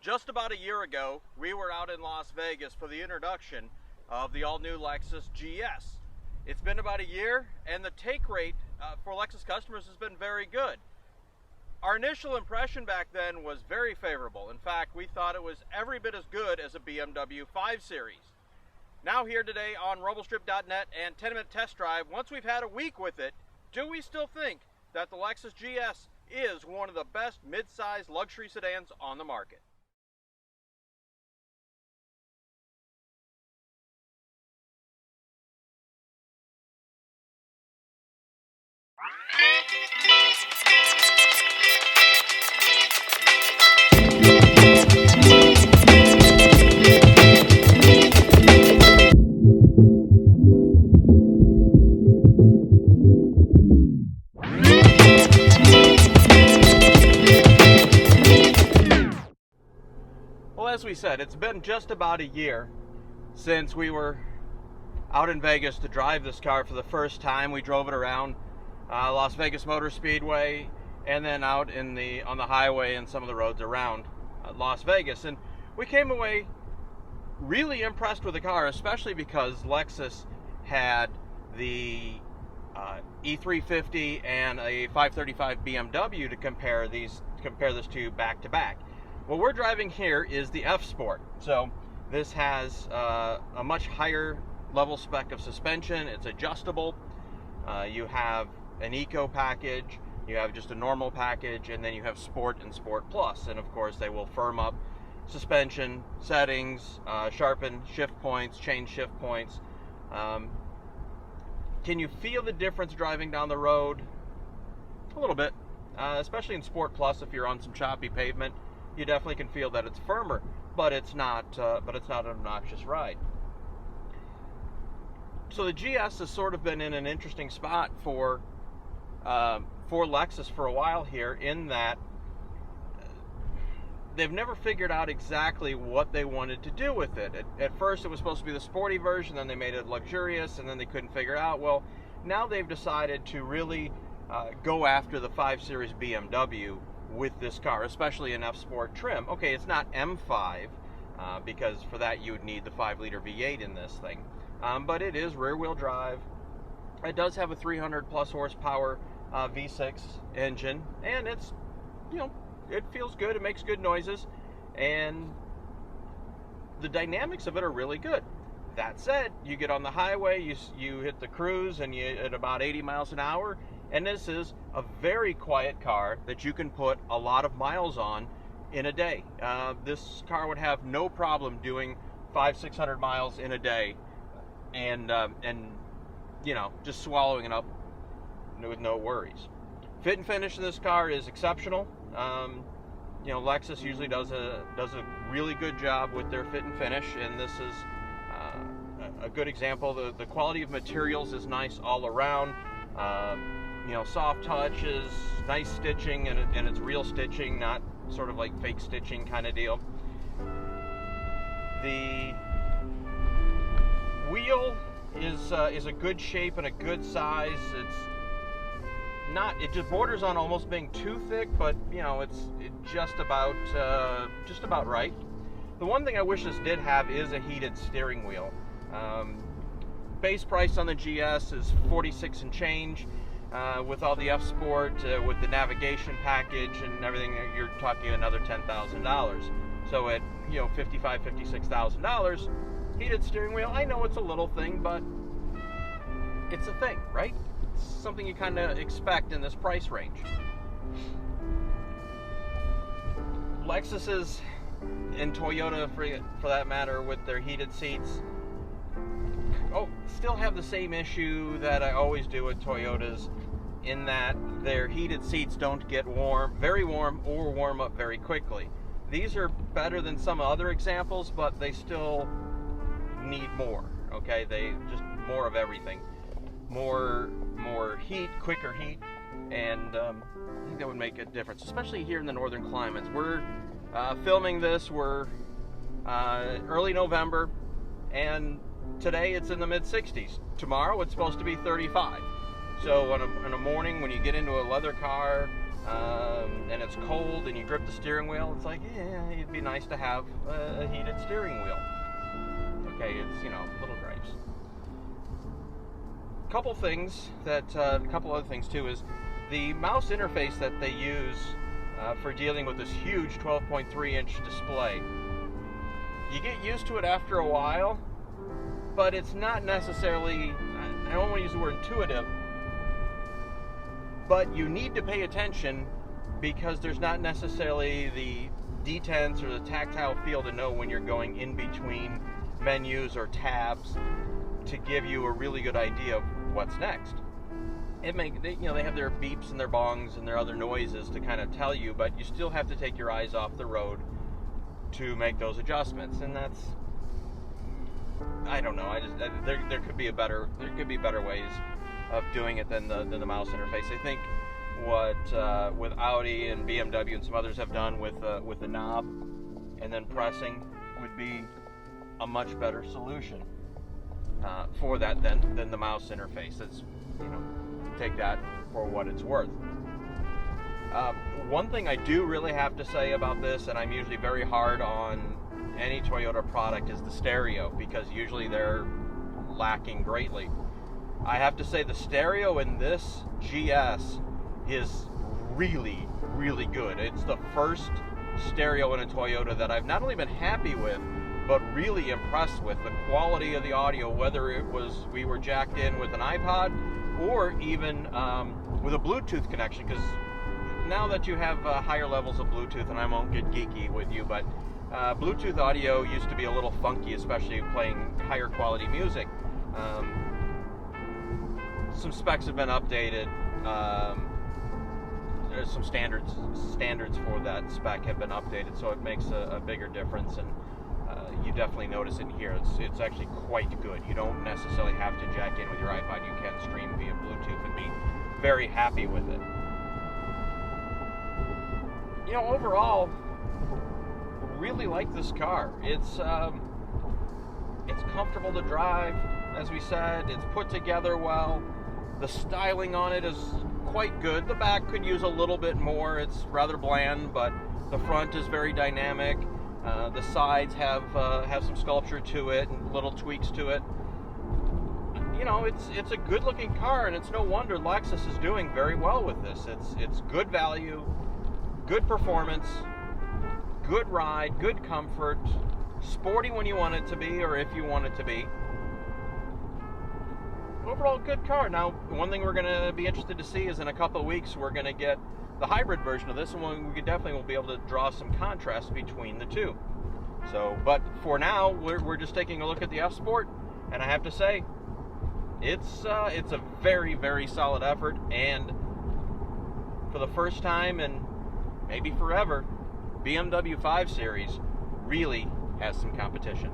Just about a year ago, we were out in Las Vegas for the introduction of the all-new Lexus GS. It's been about a year, and the take rate for Lexus customers has been very good. Our initial impression back then was very favorable. In fact, we thought it was every bit as good as a BMW 5 Series. Now here today on Rumblestrip.NET and 10-minute test drive, once we've had a week with it, do we still think that the Lexus GS is one of the best mid-size luxury sedans on the market? Well, as we said, it's been just about a year since we were out in Vegas to drive this car for the first time. We drove it around Las Vegas Motor Speedway and then out on the highway and some of the roads around Las Vegas. And we came away really impressed with the car, especially because Lexus had the E350 and a 535 BMW to compare this to back to back. What we're driving here is the F Sport. So this has a much higher level spec of suspension. It's adjustable. You have an Eco package, you have just a normal package, and then you have Sport and Sport Plus. And of course they will firm up suspension settings, sharpen shift points, change shift points. Can you feel the difference driving down the road? A little bit, especially in Sport Plus. If you're on some choppy pavement, you definitely can feel that it's firmer, but it's not an obnoxious ride. So the GS has sort of been in an interesting spot for Lexus for a while here, in that they've never figured out exactly what they wanted to do with it. At first it was supposed to be the sporty version, then they made it luxurious, and then they couldn't figure it out. Well, now they've decided to really go after the 5 Series BMW with this car, especially in F Sport trim. Okay, it's not M5, because for that you would need the 5-liter V8 in this thing. But it is rear-wheel drive. It does have a 300 plus horsepower V6 engine, and it's, it feels good, it makes good noises, and the dynamics of it are really good. That said, you get on the highway, you hit the cruise, and you at about 80 miles an hour, and this is a very quiet car that you can put a lot of miles on in a day. This car would have no problem doing 500-600 miles in a day, and just swallowing it up with no worries. Fit and finish in this car is exceptional. Lexus usually does a really good job with their fit and finish, and this is a good example. The quality of materials is nice all around. Soft touches, nice stitching, and it's real stitching, not sort of like fake stitching kind of deal. The wheel is a good shape and a good size. It just borders on almost being too thick, but it's just about right. The one thing I wish this did have is a heated steering wheel. Base price on the GS is $46 and change. With all the F Sport, with the navigation package and everything, you're talking another $10,000. So at $55,000, $56,000, heated steering wheel. I know it's a little thing, but it's a thing, right? It's something you kind of expect in this price range. Lexus's, and Toyota for that matter, with their heated seats, still have the same issue that I always do with Toyotas, in that their heated seats don't get very warm, or warm up very quickly. These are better than some other examples, but they still need more. Okay, they just more of everything, more heat, quicker heat, and I think that would make a difference, especially here in the northern climates. We're filming this, we're early November, and today it's in the mid-60s. Tomorrow it's supposed to be 35. So on a morning when you get into a leather car and it's cold and you grip the steering wheel, it's like, yeah, it'd be nice to have a heated steering wheel. Okay, it's, little gripes. A couple other things too is the mouse interface that they use for dealing with this huge 12.3-inch display. You get used to it after a while, but it's not necessarily, I don't want to use the word intuitive, but you need to pay attention because there's not necessarily the detents or the tactile feel to know when you're going in between menus or tabs to give you a really good idea of what's next. They have their beeps and their bongs and their other noises to kind of tell you, but you still have to take your eyes off the road to make those adjustments, and that's, I don't know. There could be better ways of doing it than the mouse interface. I think what with Audi and BMW and some others have done with the knob and then pressing would be a much better solution for that than the mouse interface. It's, take that for what it's worth. One thing I do really have to say about this, and I'm usually very hard on any Toyota product, is the stereo, because usually they're lacking greatly. I have to say the stereo in this GS is really, really good. It's the first stereo in a Toyota that I've not only been happy with, but really impressed with. The quality of the audio, whether we were jacked in with an iPod or even with a Bluetooth connection, because now that you have higher levels of Bluetooth, and I won't get geeky with you, but Bluetooth audio used to be a little funky, especially playing higher quality music. Some specs have been updated. There's some standards for that spec have been updated, so it makes a bigger difference, and you definitely notice it here. It's actually quite good. You don't necessarily have to jack in with your iPod. You can stream via Bluetooth and be very happy with it. Overall, really like this car. It's comfortable to drive, as we said. It's put together well. The styling on it is quite good. The back could use a little bit more. It's rather bland, but the front is very dynamic. The sides have some sculpture to it and little tweaks to it. It's a good-looking car, and it's no wonder Lexus is doing very well with this. It's good value, good performance, good ride, good comfort, sporty when you want it to be, or if you want it to be. Overall, good car. Now, one thing we're going to be interested to see is in a couple of weeks we're going to get the hybrid version of this, and we definitely will be able to draw some contrast between the two. So, but for now, we're just taking a look at the F Sport, and I have to say, it's a very, very solid effort, and for the first time in maybe forever, BMW 5 Series really has some competition.